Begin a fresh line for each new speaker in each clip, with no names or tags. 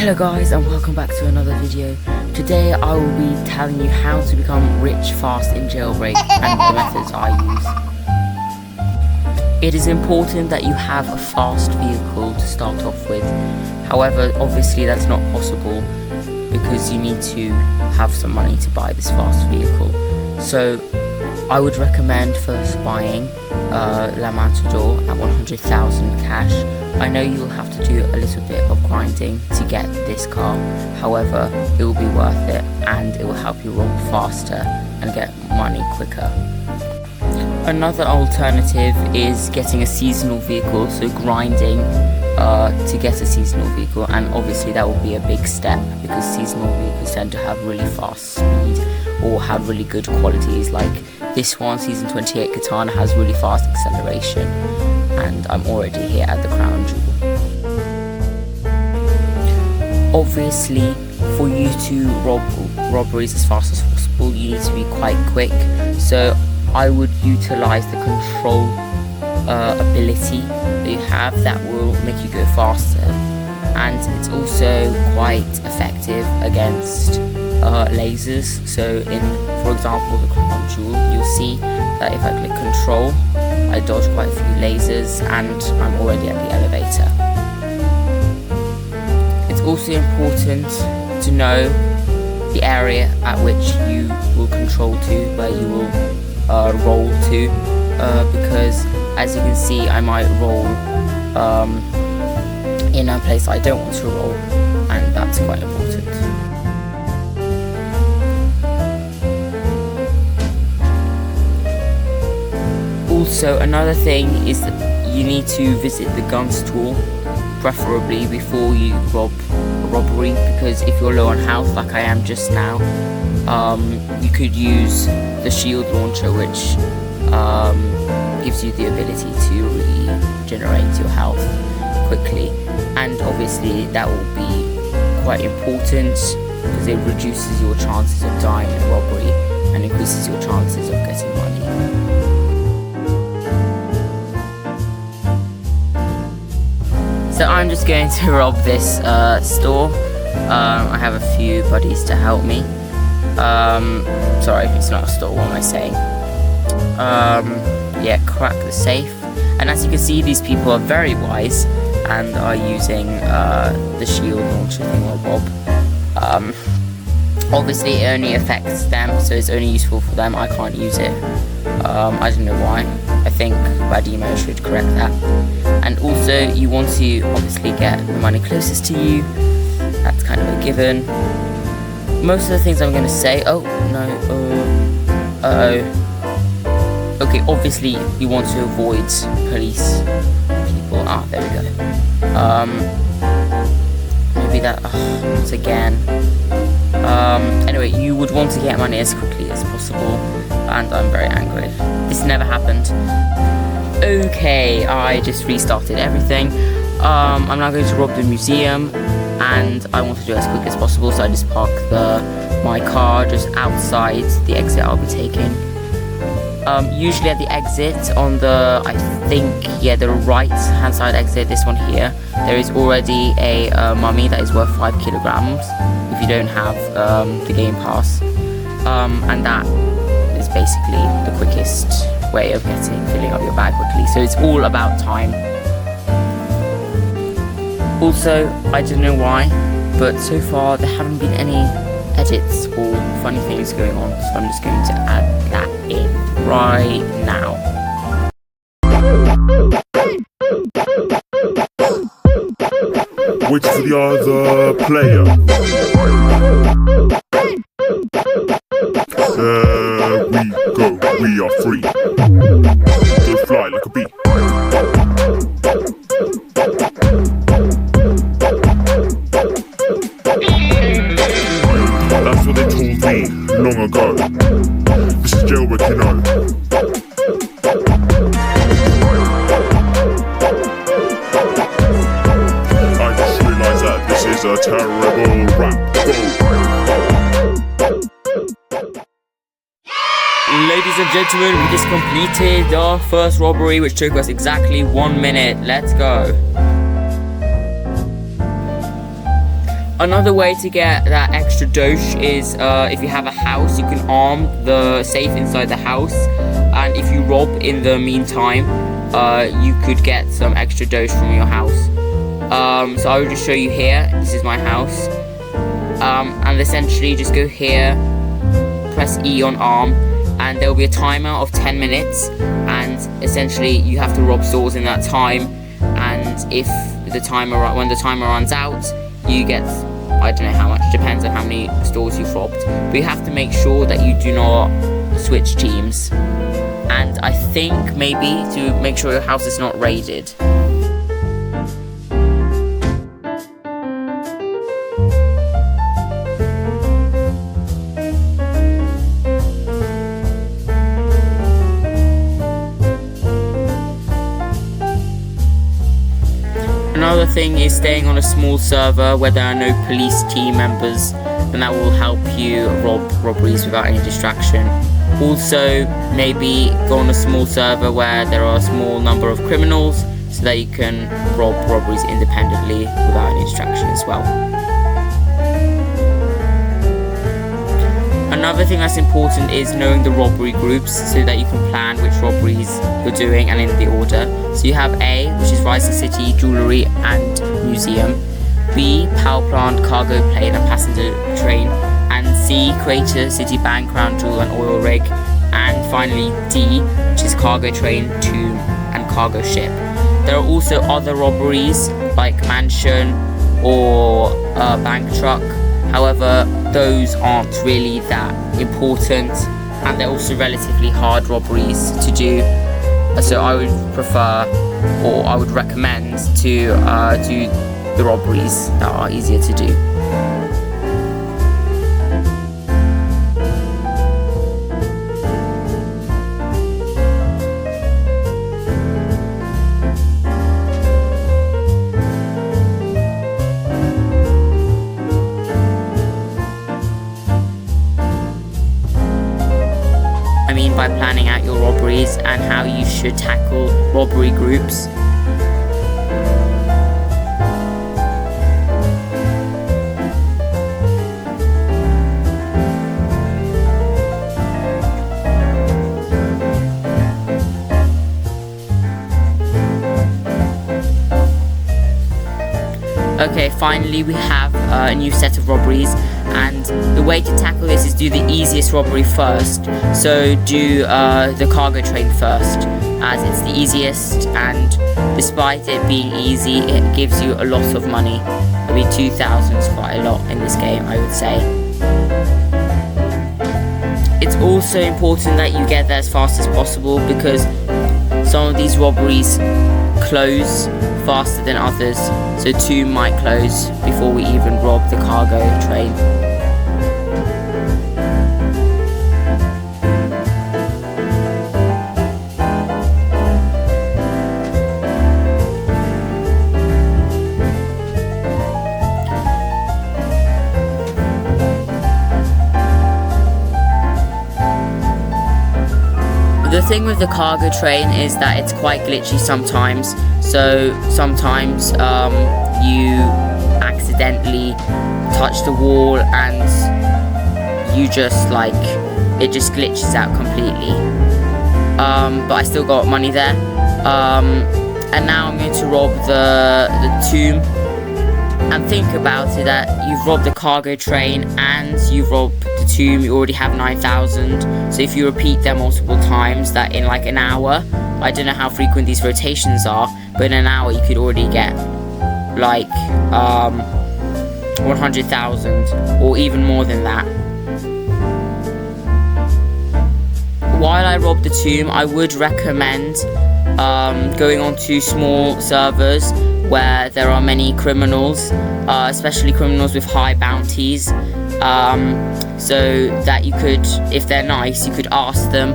Hello guys, and welcome back to another video. Today I will be telling you how to become rich fast in Jailbreak and the methods I use. It is important that you have a fast vehicle to start off with. However, obviously that's not possible because you need to have some money to buy this fast vehicle. So I would recommend first buying La Matador at 100,000 cash. I know you'll have to do a little bit of grinding to get this car, however it will be worth it and it will help you roll faster and get money quicker. Another alternative is getting a seasonal vehicle, so grinding to get a seasonal vehicle, and obviously that will be a big step because seasonal vehicles tend to have really fast speed or have really good qualities. Like this one, Season 28 Katana, has really fast acceleration, and I'm already here at the crown jewel. Obviously, for you to rob robberies as fast as possible, you need to be quite quick, so I would utilize the control ability that you have that will make you go faster, and it's also quite effective against lasers. So in, for example, the crown jewel, you'll see that if I click control, I dodge quite a few lasers and I'm already at the elevator. It's also important to know the area at which you will control to, where you will roll to, because as you can see, I might roll in a place I don't want to roll, and that's quite important. Also, another thing is that you need to visit the gun store, preferably before you rob a robbery, because if you're low on health, like I am just now, you could use the shield launcher, which gives you the ability to regenerate your health quickly, and obviously that will be quite important because it reduces your chances of dying in a robbery and increases your chances of getting money. So I'm just going to rob this store. I have a few buddies to help me. Sorry, it's not a store, what am I saying? Yeah, crack the safe. And as you can see, these people are very wise and are using the shield launcher thingamabob. Obviously it only affects them, so it's only useful for them. I can't use it. I don't know why. I think Badimo should correct that. And also you want to obviously get the money closest to you. That's kind of a given. Most of the things I'm going to say, okay, obviously you want to avoid police people. There we go. Maybe that, once again. Anyway, you would want to get money as quickly as possible, and I'm very angry. This never happened. Okay, I just restarted everything. I'm now going to rob the museum, and I want to do it as quick as possible, so I just park my car just outside the exit I'll be taking. Usually at the exit on the, the right hand side exit, this one here, there is already a mummy that is worth 5 kilograms if you don't have the game pass, and that is basically the quickest way of filling up your bag quickly, so it's all about time. Also, I don't know why, but so far there haven't been any edits or funny things going on, so I'm just going to add that in right now.
Which is the other player? There we go, we are free. Go fly like a bee. That's what they told me long ago. This is Jailbreak, you know. I just realised that this is a terrible rap.
Ladies and gentlemen, we just completed our first robbery, which took us exactly 1 minute. Let's go. Another way to get that extra dosh is if you have a house, you can arm the safe inside the house, and if you rob in the meantime, you could get some extra dosh from your house. So I will just show you here. This is my house, and essentially just go here, press E on arm, and there will be a timer of 10 minutes, and essentially you have to rob stores in that time, and when the timer runs out, you get, I don't know how much, depends on how many stores you've robbed, but you have to make sure that you do not switch teams, and I think maybe to make sure your house is not raided. Another thing is staying on a small server where there are no police team members, and that will help you rob robberies without any distraction. Also, maybe go on a small server where there are a small number of criminals so that you can rob robberies independently without any distraction as well. Another thing that's important is knowing the robbery groups so that you can plan which robberies you're doing and in the order. So you have A, which is Rising City, Jewellery and Museum. B, Power Plant, Cargo Plane and Passenger Train. And C, Creator, City Bank, Crown Jewel and Oil Rig. And finally D, which is Cargo Train, Tomb and Cargo Ship. There are also other robberies like Mansion or Bank Truck. However, those aren't really that important, and they're also relatively hard robberies to do. So I would prefer, or I would recommend to do the robberies that are easier to do. By planning out your robberies and how you should tackle robbery groups. Okay, finally we have a new set of robberies, and the way to tackle this is do the easiest robbery first. So do the cargo train first, as it's the easiest, and despite it being easy, it gives you a lot of money. I mean, 2,000 is quite a lot in this game, I would say. It's also important that you get there as fast as possible, because some of these robberies close faster than others, so 2 might close before we even rob the cargo train. The thing with the cargo train is that it's quite glitchy sometimes. So sometimes you accidentally touch the wall and you just it just glitches out completely. But I still got money there. And now I'm going to rob the tomb. And think about it, that you've robbed the cargo train and you've robbed the tomb, you already have 9,000. So if you repeat them multiple times, that in like an hour, I don't know how frequent these rotations are, but in an hour you could already get like 100,000 or even more than that. While I rob the tomb, I would recommend going on to small servers where there are many criminals, especially criminals with high bounties, so that you could, if they're nice, you could ask them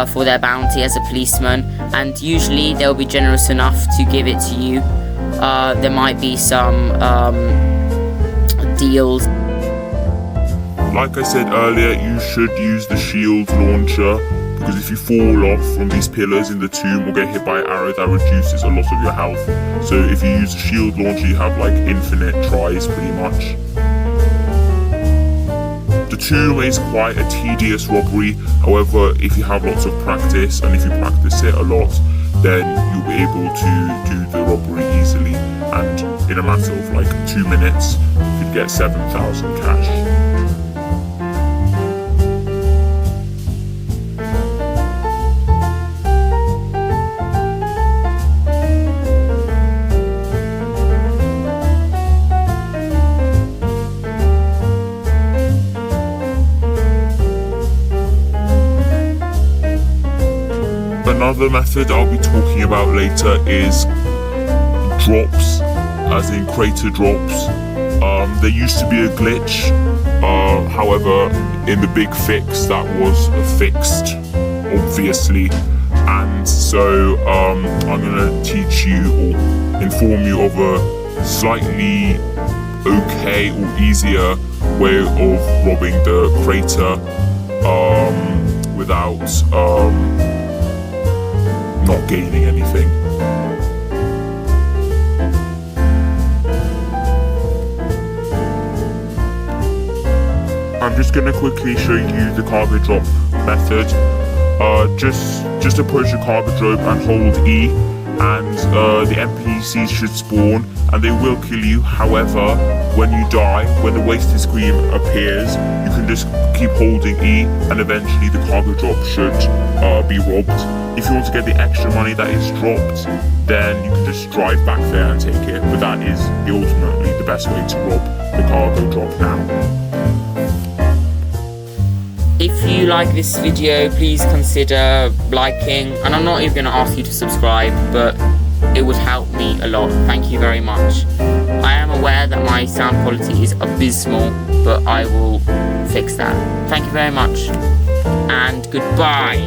for their bounty as a policeman, and usually they'll be generous enough to give it to you. There might be some deals.
Like I said earlier, you should use the shield launcher, because if you fall off from these pillars in the tomb or get hit by an arrow, that reduces a lot of your health. So if you use a shield launcher, you have like infinite tries pretty much. The tomb is quite a tedious robbery. However, if you have lots of practice and if you practice it a lot, then you'll be able to do the robbery easily, and in a matter of like 2 minutes you could get 7,000 cash. Another method I'll be talking about later is drops, as in crater drops. There used to be a glitch, however in the big fix that was fixed, obviously, and so I'm gonna teach you or inform you of a slightly okay or easier way of robbing the crater without not gaining anything. I'm just going to quickly show you the cargo drop method. Just approach the cargo drop and hold E, and the NPCs should spawn and they will kill you. However, when you die, when the wasted screen appears, you can just keep holding E and eventually the cargo drop should be robbed. If you want to get the extra money that is dropped, then you can just drive back there and take it, but that is ultimately the best way to rob the cargo drop now.
If you like this video, please consider liking, and I'm not even going to ask you to subscribe, but it would help me a lot. Thank you very much. I am aware that my sound quality is abysmal, but I will fix that. Thank you very much, and goodbye.